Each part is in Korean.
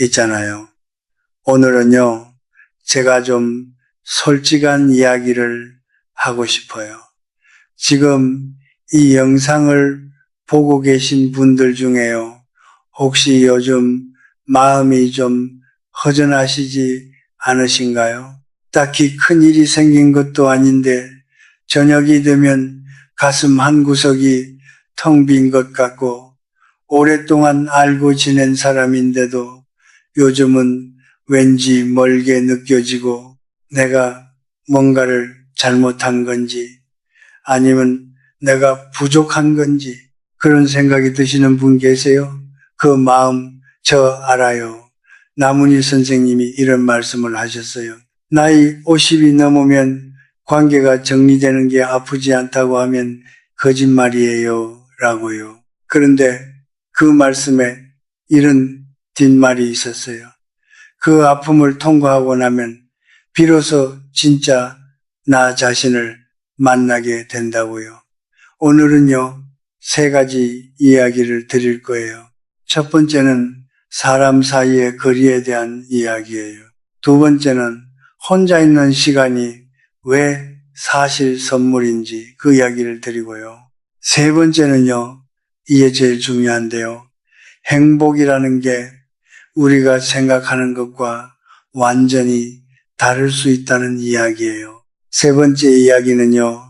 있잖아요. 오늘은요, 제가 좀 솔직한 이야기를 하고 싶어요. 지금 이 영상을 보고 계신 분들 중에요, 혹시 요즘 마음이 좀 허전하시지 않으신가요? 딱히 큰 일이 생긴 것도 아닌데 저녁이 되면 가슴 한 구석이 텅 빈 것 같고, 오랫동안 알고 지낸 사람인데도 요즘은 왠지 멀게 느껴지고 내가 뭔가를 잘못한 건지 아니면 내가 부족한 건지 그런 생각이 드시는 분 계세요? 그 마음 저 알아요. 나문희 선생님이 이런 말씀을 하셨어요. 나이 50이 넘으면 관계가 정리되는 게 아프지 않다고 하면 거짓말이에요 라고요. 그런데 그 말씀에 이런 뒷말이 있었어요. 그 아픔을 통과하고 나면 비로소 진짜 나 자신을 만나게 된다고요. 오늘은요, 3가지 이야기를 드릴 거예요. 첫 번째는 사람 사이의 거리에 대한 이야기예요. 두 번째는 혼자 있는 시간이 왜 사실 선물인지 그 이야기를 드리고요. 세 번째는요, 이게 제일 중요한데요. 행복이라는 게 우리가 생각하는 것과 완전히 다를 수 있다는 이야기예요. 세 번째 이야기는요,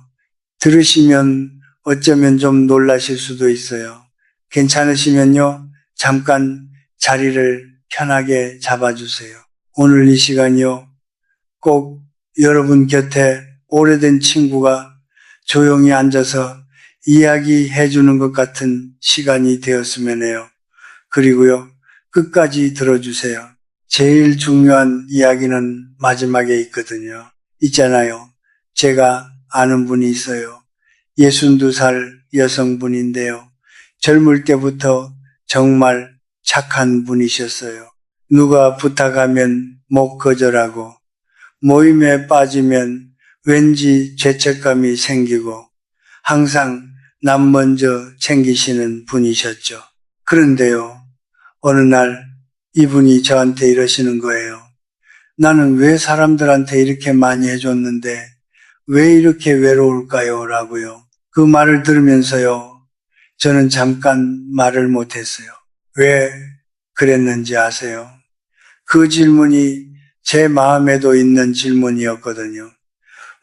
들으시면 어쩌면 좀 놀라실 수도 있어요. 괜찮으시면요, 잠깐 자리를 편하게 잡아주세요. 오늘 이 시간이요, 꼭 여러분 곁에 오래된 친구가 조용히 앉아서 이야기해 주는 것 같은 시간이 되었으면 해요. 그리고요, 끝까지 들어주세요. 제일 중요한 이야기는 마지막에 있거든요. 있잖아요. 제가 아는 분이 있어요. 62살 여성분인데요. 젊을 때부터 정말 착한 분이셨어요. 누가 부탁하면 못 거절하고, 모임에 빠지면 왠지 죄책감이 생기고 항상 남 먼저 챙기시는 분이셨죠. 그런데요, 어느 날 이분이 저한테 이러시는 거예요. 나는 왜 사람들한테 이렇게 많이 해줬는데 왜 이렇게 외로울까요? 라고요. 그 말을 들으면서요, 저는 잠깐 말을 못했어요. 왜 그랬는지 아세요? 그 질문이 제 마음에도 있는 질문이었거든요.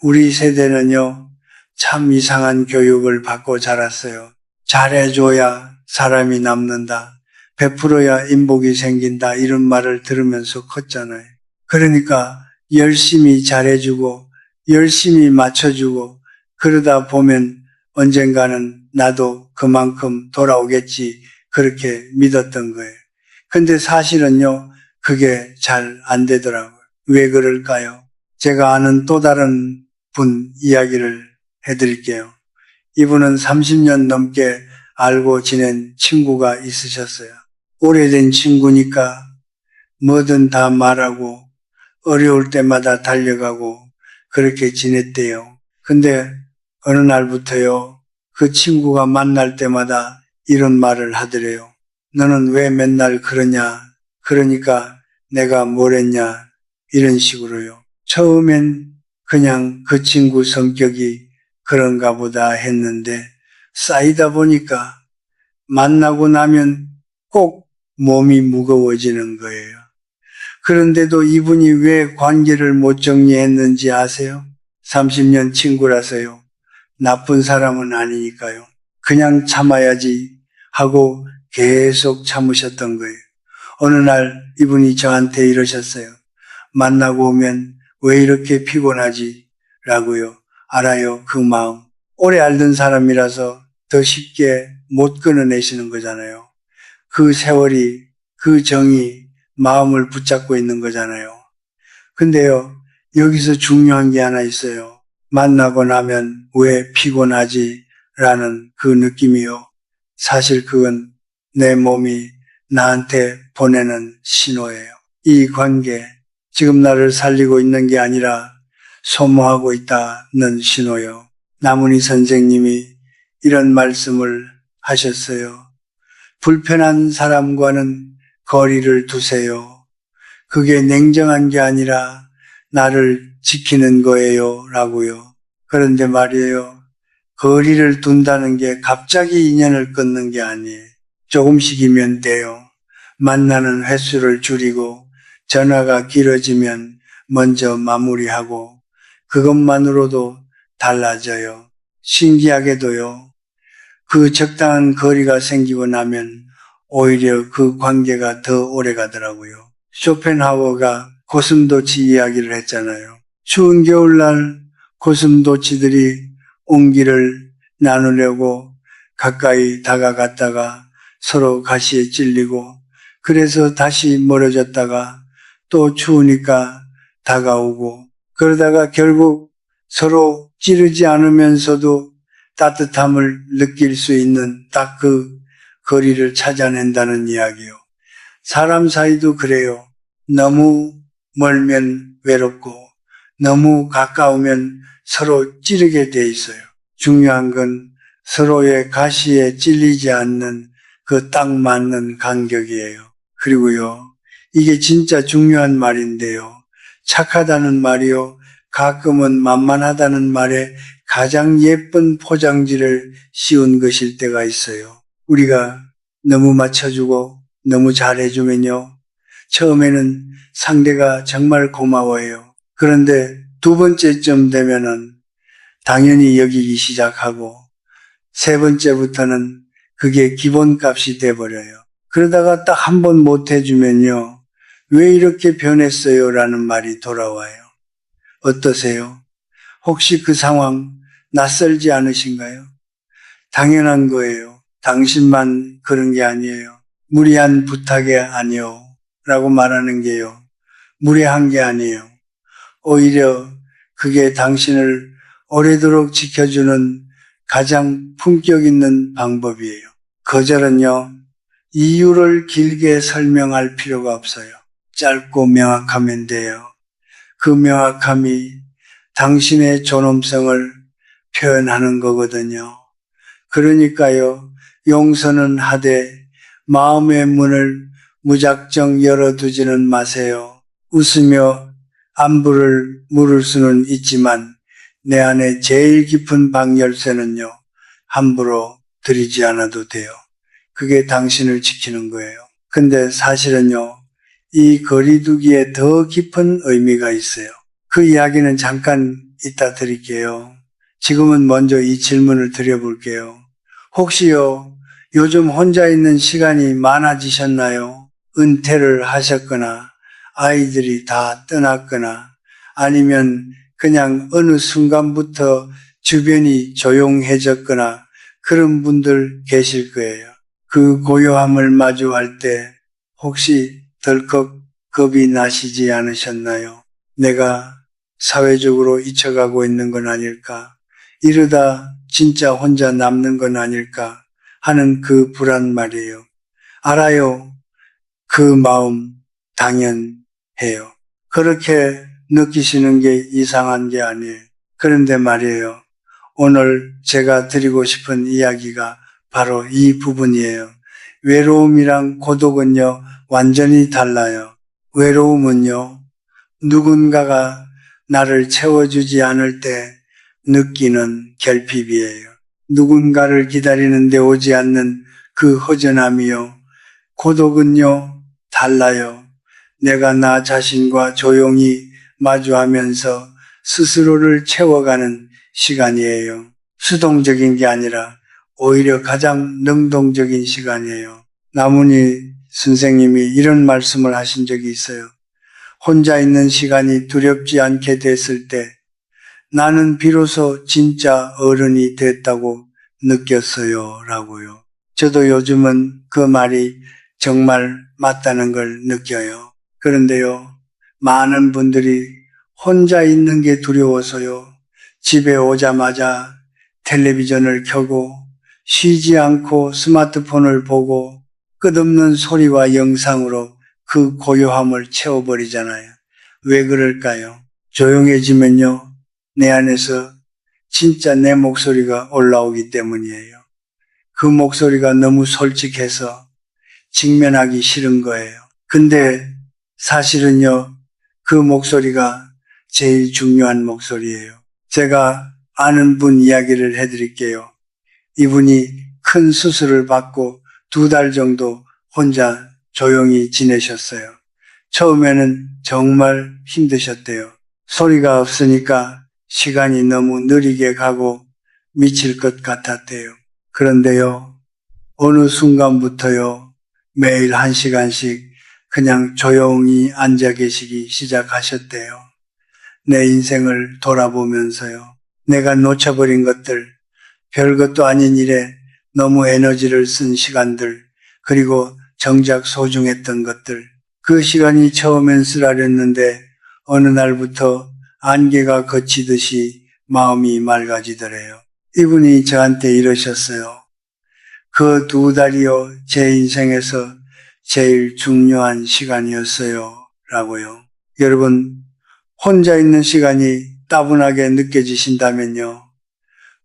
우리 세대는요, 참 이상한 교육을 받고 자랐어요. 잘해줘야 사람이 남는다. 베풀어야 인복이 생긴다. 이런 말을 들으면서 컸잖아요. 그러니까 열심히 잘해주고 열심히 맞춰주고 그러다 보면 언젠가는 나도 그만큼 돌아오겠지. 그렇게 믿었던 거예요. 근데 사실은요, 그게 잘 안 되더라고요. 왜 그럴까요? 제가 아는 또 다른 분 이야기를 해드릴게요. 이분은 30년 넘게 알고 지낸 친구가 있으셨어요. 오래된 친구니까 뭐든 다 말하고 어려울 때마다 달려가고 그렇게 지냈대요. 근데 어느 날부터요, 그 친구가 만날 때마다 이런 말을 하더래요. 너는 왜 맨날 그러냐? 그러니까 내가 뭘 했냐? 이런 식으로요. 처음엔 그냥 그 친구 성격이 그런가 보다 했는데 쌓이다 보니까 만나고 나면 꼭 몸이 무거워지는 거예요. 그런데도 이분이 왜 관계를 못 정리했는지 아세요? 30년 친구라서요. 나쁜 사람은 아니니까요. 그냥 참아야지 하고 계속 참으셨던 거예요. 어느 날 이분이 저한테 이러셨어요. 만나고 오면 왜 이렇게 피곤하지? 라고요. 알아요, 그 마음. 오래 알던 사람이라서 더 쉽게 못 끊어내시는 거잖아요. 그 세월이, 그 정이 마음을 붙잡고 있는 거잖아요. 근데요, 여기서 중요한 게 하나 있어요. 만나고 나면 왜 피곤하지? 라는 그 느낌이요. 사실 그건 내 몸이 나한테 보내는 신호예요. 이 관계, 지금 나를 살리고 있는 게 아니라 소모하고 있다는 신호요. 나문희 선생님이 이런 말씀을 하셨어요. 불편한 사람과는 거리를 두세요. 그게 냉정한 게 아니라 나를 지키는 거예요. 라고요. 그런데 말이에요. 거리를 둔다는 게 갑자기 인연을 끊는 게 아니에요. 조금씩이면 돼요. 만나는 횟수를 줄이고 전화가 길어지면 먼저 마무리하고 그것만으로도 달라져요. 신기하게도요. 그 적당한 거리가 생기고 나면 오히려 그 관계가 더 오래 가더라고요. 쇼펜하우어가 고슴도치 이야기를 했잖아요. 추운 겨울날 고슴도치들이 온기를 나누려고 가까이 다가갔다가 서로 가시에 찔리고 그래서 다시 멀어졌다가 또 추우니까 다가오고 그러다가 결국 서로 찌르지 않으면서도 따뜻함을 느낄 수 있는 딱 그 거리를 찾아낸다는 이야기요. 사람 사이도 그래요. 너무 멀면 외롭고 너무 가까우면 서로 찌르게 돼 있어요. 중요한 건 서로의 가시에 찔리지 않는 그 딱 맞는 간격이에요. 그리고요, 이게 진짜 중요한 말인데요. 착하다는 말이요, 가끔은 만만하다는 말에 가장 예쁜 포장지를 씌운 것일 때가 있어요. 우리가 너무 맞춰주고 너무 잘해주면요. 처음에는 상대가 정말 고마워해요. 그런데 두 번째쯤 되면은 당연히 여기기 시작하고 세 번째부터는 그게 기본값이 돼버려요. 그러다가 딱 한 번 못 해주면요. 왜 이렇게 변했어요? 라는 말이 돌아와요. 어떠세요? 혹시 그 상황 낯설지 않으신가요? 당연한 거예요. 당신만 그런 게 아니에요. 무리한 부탁이 아니요. 라고 말하는 게요. 무례한 게 아니에요. 오히려 그게 당신을 오래도록 지켜주는 가장 품격 있는 방법이에요. 거절은요, 이유를 길게 설명할 필요가 없어요. 짧고 명확하면 돼요. 그 명확함이 당신의 존엄성을 표현하는 거거든요. 그러니까요, 용서는 하되 마음의 문을 무작정 열어두지는 마세요. 웃으며 안부를 물을 수는 있지만 내 안에 제일 깊은 방 열쇠는요, 함부로 드리지 않아도 돼요. 그게 당신을 지키는 거예요. 근데 사실은요, 이 거리두기에 더 깊은 의미가 있어요. 그 이야기는 잠깐 이따 드릴게요. 지금은 먼저 이 질문을 드려볼게요. 혹시요, 요즘 혼자 있는 시간이 많아지셨나요? 은퇴를 하셨거나 아이들이 다 떠났거나 아니면 그냥 어느 순간부터 주변이 조용해졌거나 그런 분들 계실 거예요. 그 고요함을 마주할 때 혹시 덜컥 겁이 나시지 않으셨나요? 내가 사회적으로 잊혀가고 있는 건 아닐까? 이러다 진짜 혼자 남는 건 아닐까? 하는 그 불안 말이에요. 알아요. 그 마음 당연해요. 그렇게 느끼시는 게 이상한 게 아니에요. 그런데 말이에요. 오늘 제가 드리고 싶은 이야기가 바로 이 부분이에요. 외로움이랑 고독은요, 완전히 달라요. 외로움은요, 누군가가 나를 채워주지 않을 때 느끼는 결핍이에요. 누군가를 기다리는데 오지 않는 그 허전함이요. 고독은요, 달라요. 내가 나 자신과 조용히 마주하면서 스스로를 채워가는 시간이에요. 수동적인 게 아니라 오히려 가장 능동적인 시간이에요. 나문희 선생님이 이런 말씀을 하신 적이 있어요. 혼자 있는 시간이 두렵지 않게 됐을 때 나는 비로소 진짜 어른이 됐다고 느꼈어요. 라고요. 저도 요즘은 그 말이 정말 맞다는 걸 느껴요. 그런데요, 많은 분들이 혼자 있는 게 두려워서요, 집에 오자마자 텔레비전을 켜고 쉬지 않고 스마트폰을 보고 끝없는 소리와 영상으로 그 고요함을 채워버리잖아요. 왜 그럴까요? 조용해지면요, 내 안에서 진짜 내 목소리가 올라오기 때문이에요. 그 목소리가 너무 솔직해서 직면하기 싫은 거예요. 근데 사실은요, 그 목소리가 제일 중요한 목소리예요. 제가 아는 분 이야기를 해드릴게요. 이분이 큰 수술을 받고 2달 정도 혼자 조용히 지내셨어요. 처음에는 정말 힘드셨대요. 소리가 없으니까 시간이 너무 느리게 가고 미칠 것 같았대요. 그런데요, 어느 순간부터요, 매일 1시간씩 그냥 조용히 앉아 계시기 시작하셨대요. 내 인생을 돌아보면서요. 내가 놓쳐버린 것들, 별것도 아닌 일에 너무 에너지를 쓴 시간들, 그리고 정작 소중했던 것들. 그 시간이 처음엔 쓰라렸는데 어느 날부터 안개가 걷히듯이 마음이 맑아지더래요. 이분이 저한테 이러셨어요. 그 2달이요, 제 인생에서 제일 중요한 시간이었어요. 라고요. 여러분, 혼자 있는 시간이 따분하게 느껴지신다면요.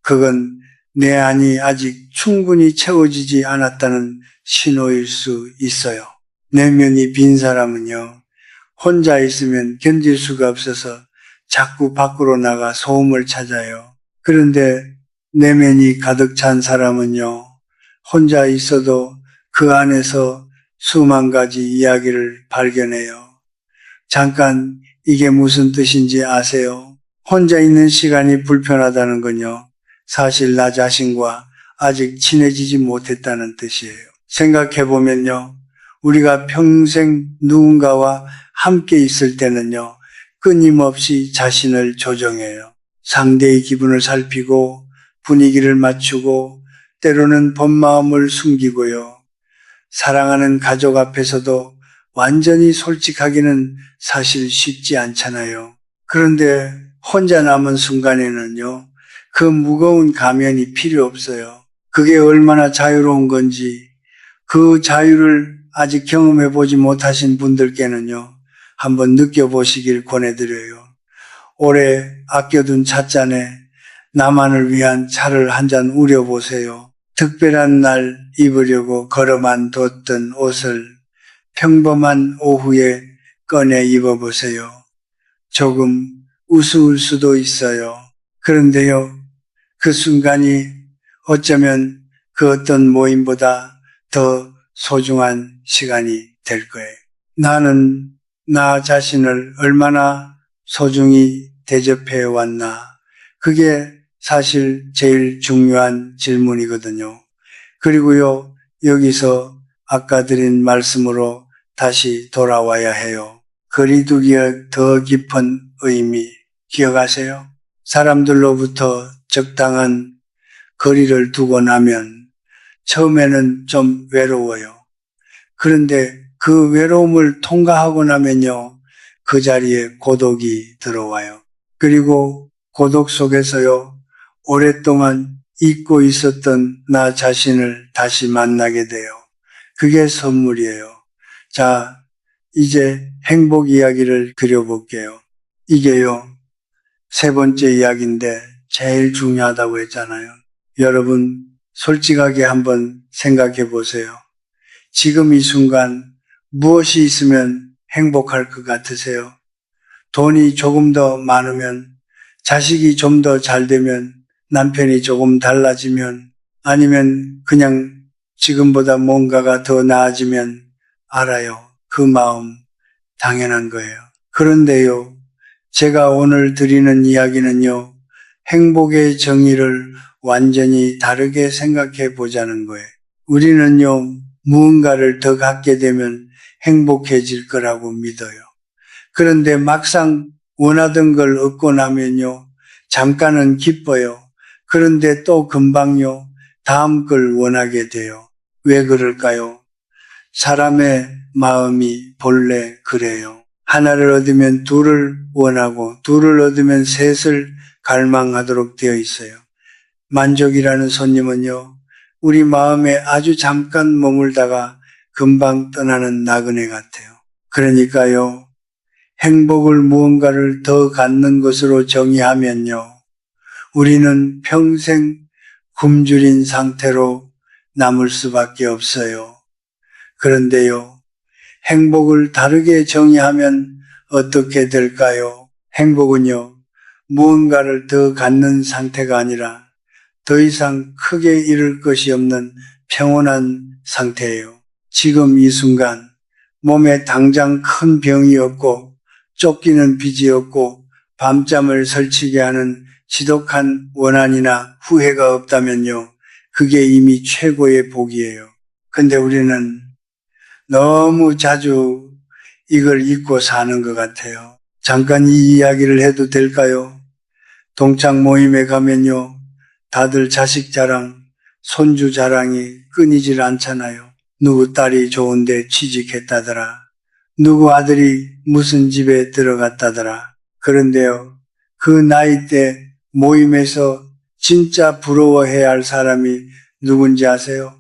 그건 내 안이 아직 충분히 채워지지 않았다는 신호일 수 있어요. 내면이 빈 사람은요, 혼자 있으면 견딜 수가 없어서 자꾸 밖으로 나가 소음을 찾아요. 그런데 내면이 가득 찬 사람은요, 혼자 있어도 그 안에서 수만 가지 이야기를 발견해요. 잠깐 이게 무슨 뜻인지 아세요? 혼자 있는 시간이 불편하다는 건요, 사실 나 자신과 아직 친해지지 못했다는 뜻이에요. 생각해보면요, 우리가 평생 누군가와 함께 있을 때는요, 끊임없이 자신을 조정해요. 상대의 기분을 살피고 분위기를 맞추고 때로는 본 마음을 숨기고요. 사랑하는 가족 앞에서도 완전히 솔직하기는 사실 쉽지 않잖아요. 그런데 혼자 남은 순간에는요, 그 무거운 가면이 필요 없어요. 그게 얼마나 자유로운 건지 그 자유를 아직 경험해보지 못하신 분들께는요, 한번 느껴보시길 권해드려요. 오래 아껴둔 찻잔에 나만을 위한 차를 한 잔 우려보세요. 특별한 날 입으려고 걸어만 뒀던 옷을 평범한 오후에 꺼내 입어보세요. 조금 우스울 수도 있어요. 그런데요, 그 순간이 어쩌면 그 어떤 모임보다 더 소중한 시간이 될 거예요. 나는 나 자신을 얼마나 소중히 대접해 왔나. 그게 사실 제일 중요한 질문이거든요. 그리고요, 여기서 아까 드린 말씀으로 다시 돌아와야 해요. 거리두기의 더 깊은 의미 기억하세요? 사람들로부터 적당한 거리를 두고 나면 처음에는 좀 외로워요. 그런데 그 외로움을 통과하고 나면요, 그 자리에 고독이 들어와요. 그리고 고독 속에서요, 오랫동안 잊고 있었던 나 자신을 다시 만나게 돼요. 그게 선물이에요. 자, 이제 행복 이야기를 그려볼게요. 이게요, 3번째 이야기인데 제일 중요하다고 했잖아요. 여러분, 솔직하게 한번 생각해 보세요. 지금 이 순간 무엇이 있으면 행복할 것 같으세요? 돈이 조금 더 많으면, 자식이 좀 더 잘 되면, 남편이 조금 달라지면, 아니면 그냥 지금보다 뭔가가 더 나아지면 알아요. 그 마음 당연한 거예요. 그런데요, 제가 오늘 드리는 이야기는요, 행복의 정의를 완전히 다르게 생각해 보자는 거예요. 우리는요, 무언가를 더 갖게 되면 행복해질 거라고 믿어요. 그런데 막상 원하던 걸 얻고 나면요, 잠깐은 기뻐요. 그런데 또 금방요, 다음 걸 원하게 돼요. 왜 그럴까요? 사람의 마음이 본래 그래요. 하나를 얻으면 둘을 원하고 둘을 얻으면 셋을 갈망하도록 되어 있어요. 만족이라는 손님은요, 우리 마음에 아주 잠깐 머물다가 금방 떠나는 나그네 같아요. 그러니까요, 행복을 무언가를 더 갖는 것으로 정의하면요, 우리는 평생 굶주린 상태로 남을 수밖에 없어요. 그런데요, 행복을 다르게 정의하면 어떻게 될까요? 행복은요, 무언가를 더 갖는 상태가 아니라 더 이상 크게 잃을 것이 없는 평온한 상태예요. 지금 이 순간 몸에 당장 큰 병이 없고 쫓기는 빚이 없고 밤잠을 설치게 하는 지독한 원한이나 후회가 없다면요, 그게 이미 최고의 복이에요. 근데 우리는 너무 자주 이걸 잊고 사는 것 같아요. 잠깐 이 이야기를 해도 될까요? 동창 모임에 가면요, 다들 자식 자랑, 손주 자랑이 끊이질 않잖아요. 누구 딸이 좋은데 취직했다더라. 누구 아들이 무슨 집에 들어갔다더라. 그런데요, 그 나이 때 모임에서 진짜 부러워해야 할 사람이 누군지 아세요?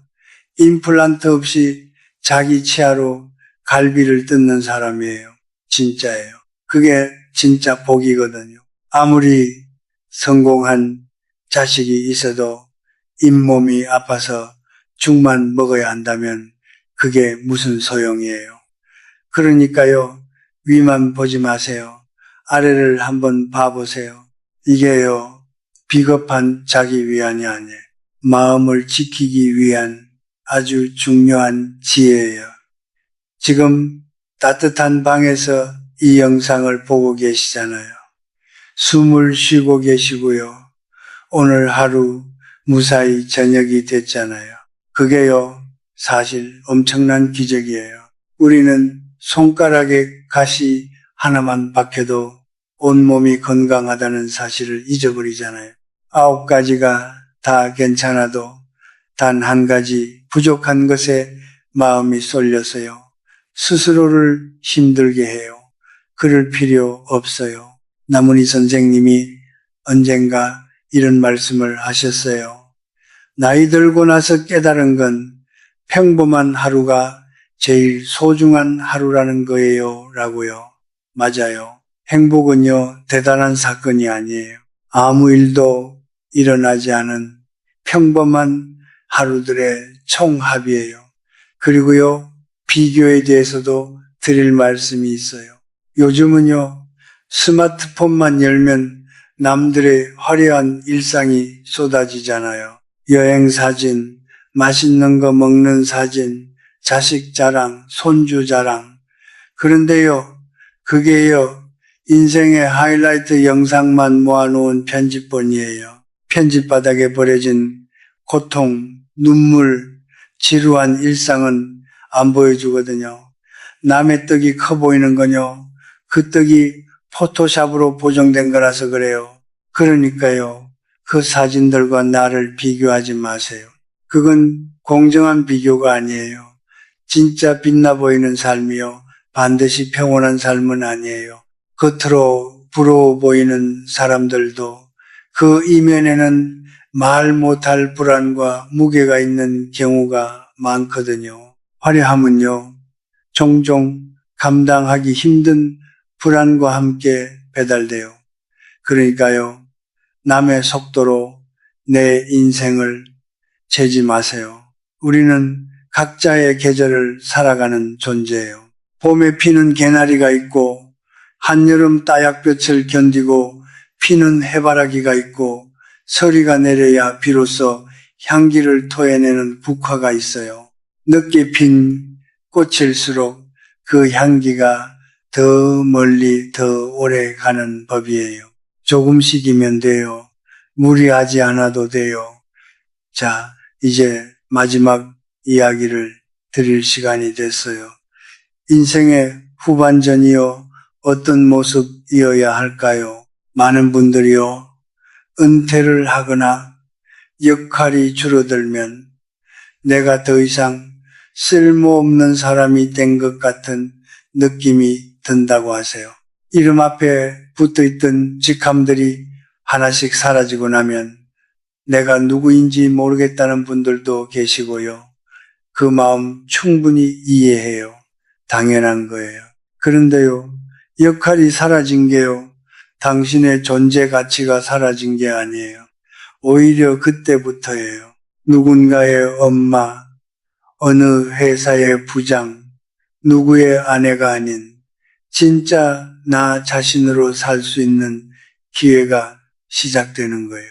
임플란트 없이 자기 치아로 갈비를 뜯는 사람이에요. 진짜예요. 그게 진짜 복이거든요. 아무리 성공한 자식이 있어도 잇몸이 아파서 죽만 먹어야 한다면 그게 무슨 소용이에요. 그러니까요, 위만 보지 마세요. 아래를 한번 봐보세요. 이게요, 비겁한 자기 위안이 아니에요. 마음을 지키기 위한 아주 중요한 지혜예요. 지금 따뜻한 방에서 이 영상을 보고 계시잖아요. 숨을 쉬고 계시고요. 오늘 하루 무사히 저녁이 됐잖아요. 그게요, 사실 엄청난 기적이에요. 우리는 손가락에 가시 하나만 박혀도 온몸이 건강하다는 사실을 잊어버리잖아요. 9가지가 다 괜찮아도 단 한 가지 부족한 것에 마음이 쏠려서요, 스스로를 힘들게 해요. 그럴 필요 없어요. 나문희 선생님이 언젠가 이런 말씀을 하셨어요. 나이 들고 나서 깨달은 건 평범한 하루가 제일 소중한 하루라는 거예요. 라고요. 맞아요. 행복은요, 대단한 사건이 아니에요. 아무 일도 일어나지 않은 평범한 하루들의 총합이에요. 그리고요, 비교에 대해서도 드릴 말씀이 있어요. 요즘은요, 스마트폰만 열면 남들의 화려한 일상이 쏟아지잖아요. 여행 사진, 맛있는 거 먹는 사진, 자식 자랑, 손주 자랑. 그런데요, 그게요, 인생의 하이라이트 영상만 모아놓은 편집본이에요. 편집바닥에 버려진 고통, 눈물, 지루한 일상은 안 보여주거든요. 남의 떡이 커 보이는 건요, 그 떡이 포토샵으로 보정된 거라서 그래요. 그러니까요, 그 사진들과 나를 비교하지 마세요. 그건 공정한 비교가 아니에요. 진짜 빛나 보이는 삶이요, 반드시 평온한 삶은 아니에요. 겉으로 부러워 보이는 사람들도 그 이면에는 말 못할 불안과 무게가 있는 경우가 많거든요. 화려함은요, 종종 감당하기 힘든 불안과 함께 배달돼요. 그러니까요, 남의 속도로 내 인생을 재지 마세요. 우리는 각자의 계절을 살아가는 존재예요. 봄에 피는 개나리가 있고, 한여름 따약볕을 견디고 피는 해바라기가 있고, 서리가 내려야 비로소 향기를 토해내는 국화가 있어요. 늦게 핀 꽃일수록 그 향기가 더 멀리 더 오래 가는 법이에요. 조금씩이면 돼요. 무리하지 않아도 돼요. 자, 이제 마지막 이야기를 드릴 시간이 됐어요. 인생의 후반전이요, 어떤 모습이어야 할까요? 많은 분들이요, 은퇴를 하거나 역할이 줄어들면 내가 더 이상 쓸모없는 사람이 된 것 같은 느낌이 든다고 하세요. 이름 앞에 붙어있던 직함들이 하나씩 사라지고 나면 내가 누구인지 모르겠다는 분들도 계시고요. 그 마음 충분히 이해해요. 당연한 거예요. 그런데요, 역할이 사라진 게요, 당신의 존재 가치가 사라진 게 아니에요. 오히려 그때부터예요. 누군가의 엄마, 어느 회사의 부장, 누구의 아내가 아닌 진짜 나 자신으로 살 수 있는 기회가 시작되는 거예요.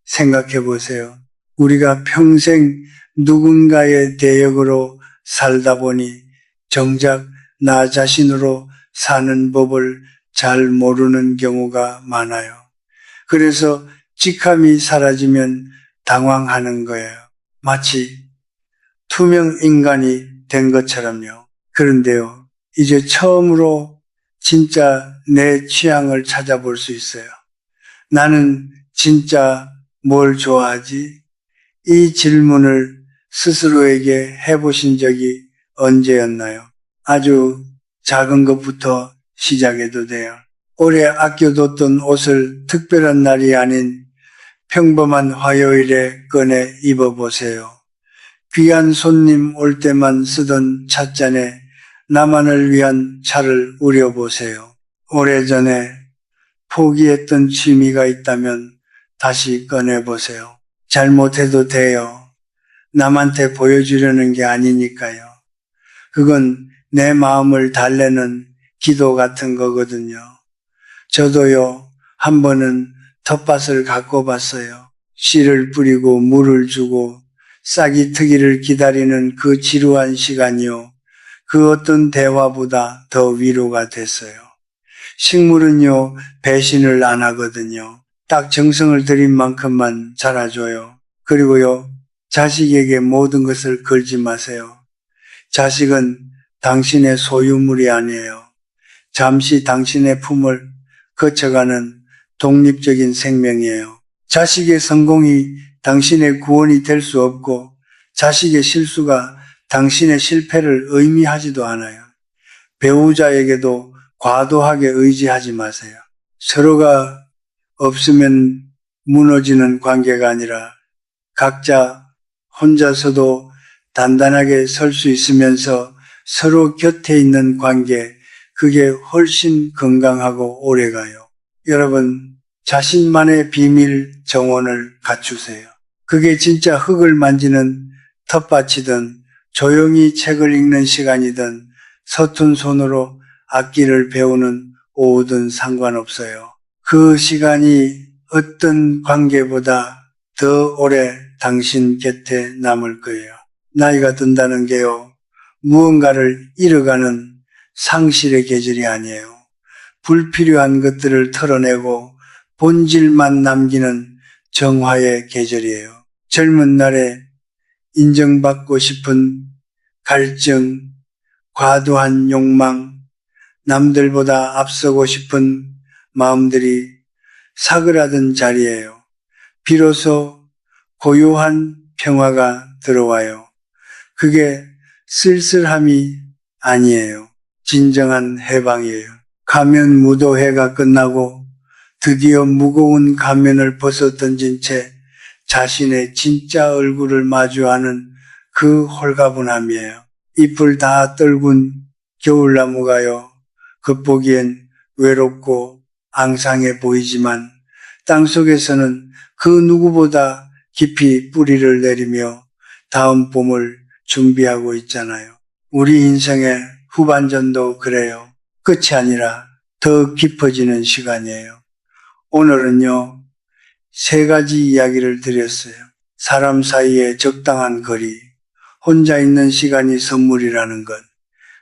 생각해 보세요. 우리가 평생 누군가의 대역으로 살다 보니 정작 나 자신으로 사는 법을 잘 모르는 경우가 많아요. 그래서 직함이 사라지면 당황하는 거예요. 마치 투명 인간이 된 것처럼요. 그런데요, 이제 처음으로 진짜 내 취향을 찾아볼 수 있어요. 나는 진짜 뭘 좋아하지? 이 질문을 스스로에게 해보신 적이 언제였나요? 아주 작은 것부터 시작해도 돼요. 오래 아껴뒀던 옷을 특별한 날이 아닌 평범한 화요일에 꺼내 입어보세요. 귀한 손님 올 때만 쓰던 찻잔에 나만을 위한 차를 우려보세요. 오래전에 포기했던 취미가 있다면 다시 꺼내보세요. 잘못해도 돼요. 남한테 보여주려는 게 아니니까요. 그건 내 마음을 달래는 기도 같은 거거든요. 저도요, 한 번은 텃밭을 갖고 봤어요. 씨를 뿌리고 물을 주고 싹이 트기를 기다리는 그 지루한 시간이요. 그 어떤 대화보다 더 위로가 됐어요. 식물은요, 배신을 안 하거든요. 딱 정성을 들인 만큼만 자라줘요. 그리고요, 자식에게 모든 것을 걸지 마세요. 자식은 당신의 소유물이 아니에요. 잠시 당신의 품을 거쳐가는 독립적인 생명이에요. 자식의 성공이 당신의 구원이 될 수 없고 자식의 실수가 당신의 실패를 의미하지도 않아요. 배우자에게도 과도하게 의지하지 마세요. 서로가 없으면 무너지는 관계가 아니라 각자 혼자서도 단단하게 설 수 있으면서 서로 곁에 있는 관계, 그게 훨씬 건강하고 오래가요. 여러분, 자신만의 비밀 정원을 갖추세요. 그게 진짜 흙을 만지는 텃밭이든 조용히 책을 읽는 시간이든 서툰 손으로 악기를 배우는 오후든 상관없어요. 그 시간이 어떤 관계보다 더 오래 당신 곁에 남을 거예요. 나이가 든다는 게요, 무언가를 잃어가는 상실의 계절이 아니에요. 불필요한 것들을 털어내고 본질만 남기는 정화의 계절이에요. 젊은 날에 인정받고 싶은 갈증, 과도한 욕망, 남들보다 앞서고 싶은 마음들이 사그라든 자리예요. 비로소 고요한 평화가 들어와요. 그게 쓸쓸함이 아니에요. 진정한 해방이에요. 가면 무도회가 끝나고 드디어 무거운 가면을 벗어 던진 채 자신의 진짜 얼굴을 마주하는 그 홀가분함이에요. 잎을 다 떨군 겨울나무가요, 겉보기엔 외롭고 앙상해 보이지만 땅속에서는 그 누구보다 깊이 뿌리를 내리며 다음 봄을 준비하고 있잖아요. 우리 인생의 후반전도 그래요. 끝이 아니라 더 깊어지는 시간이에요. 오늘은요, 3가지 이야기를 드렸어요. 사람 사이의 적당한 거리, 혼자 있는 시간이 선물이라는 것,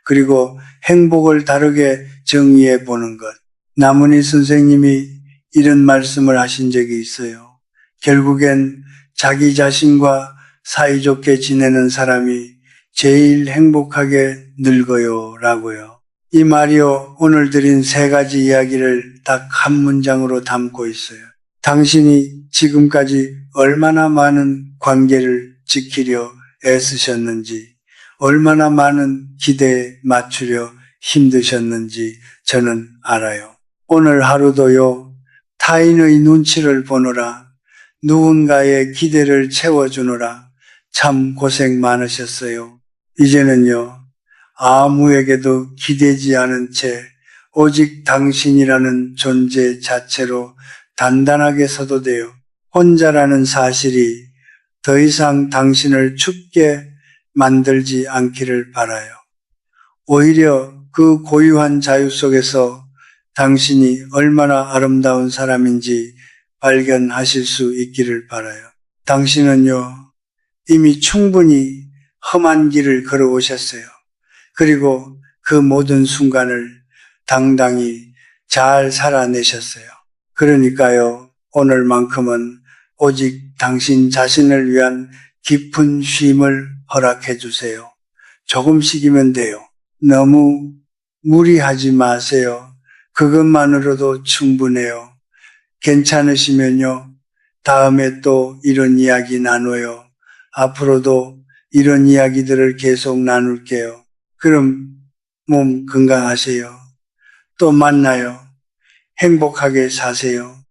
그리고 행복을 다르게 정의해 보는 것. 나문희 선생님이 이런 말씀을 하신 적이 있어요. 결국엔 자기 자신과 사이좋게 지내는 사람이 제일 행복하게 늙어요 라고요. 이 말이요, 오늘 드린 3가지 이야기를 딱 한 문장으로 담고 있어요. 당신이 지금까지 얼마나 많은 관계를 지키려 애쓰셨는지, 얼마나 많은 기대에 맞추려 힘드셨는지 저는 알아요. 오늘 하루도요, 타인의 눈치를 보느라, 누군가의 기대를 채워주느라 참 고생 많으셨어요. 이제는요, 아무에게도 기대지 않은 채 오직 당신이라는 존재 자체로 단단하게 서도 돼요. 혼자라는 사실이 더 이상 당신을 춥게 만들지 않기를 바라요. 오히려 그 고유한 자유 속에서 당신이 얼마나 아름다운 사람인지 발견하실 수 있기를 바라요. 당신은요, 이미 충분히 험한 길을 걸어오셨어요. 그리고 그 모든 순간을 당당히 잘 살아내셨어요. 그러니까요, 오늘만큼은 오직 당신 자신을 위한 깊은 쉼을 허락해 주세요. 조금씩이면 돼요. 너무 무리하지 마세요. 그것만으로도 충분해요. 괜찮으시면요, 다음에 또 이런 이야기 나눠요. 앞으로도 이런 이야기들을 계속 나눌게요. 그럼 몸 건강하세요. 또 만나요. 행복하게 사세요.